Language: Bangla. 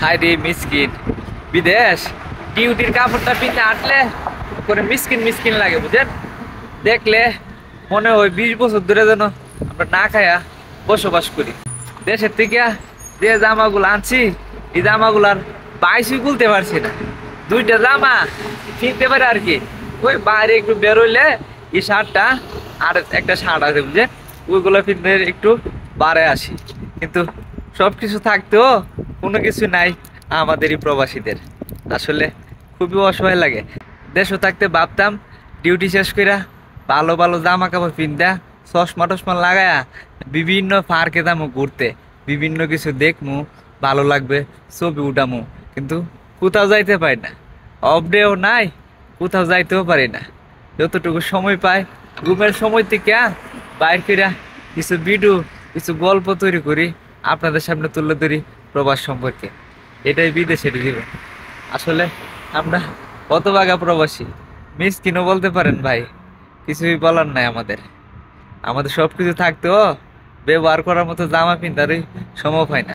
হাই রে মিসকিন বিদেশ ডিউটির কাপড়টা পিনে আটলে করে মিসকিন মিসকিন লাগে বুঝেন। দেখলে মনে হয় 20 বছর ধরে যেন আমরা না খায়া বসবাস করি। দেশের থেকে যে জামাগুলো আনছি এই জামাগুলার বাইশই খুলতে পারছি না। দুইটা জামা কিনতে পারে আর কি, ওই বাইরে একটু বেরোইলে এই শার্টটা আর একটা শার্ট আছে বুঝে ওইগুলো কিনতে একটু বাড়ে আসি, কিন্তু সবকিছু থাকতেও কোনো কিছু নাই আমাদের এই প্রবাসীদের। আসলে খুবই অসহায় লাগে। দেশও থাকতে ভাবতাম ডিউটি শেষ কইরা ভালো ভালো জামা কাপড় পিনতা চশমা টশমা লাগায়া বিভিন্ন পার্কে যামু ঘুরতে, বিভিন্ন কিছু দেখমু, ভালো লাগবে, ছবি উঠামু, কিন্তু কোথাও যাইতে পারি না। অফ ডেও নাই, কোথাও যাইতেও পারি না। যতটুকু সময় পাই ঘুমের সময় থেকে বাইর কইরা কিছু ভিডিও কিছু গল্প তৈরি করি, আপনাদের সামনে তুলে ধরি প্রবাস সম্পর্কে। এটাই বিদেশের জীবন। আসলে আমরা কত বাঘা প্রবাসী, মিসকিনও বলতে পারেন ভাই, কিছুই বলার নাই আমাদের। আমাদের সবকিছু থাকতেও ব্যবহার করার মতো জামা পিন্তারই সময় হয় না।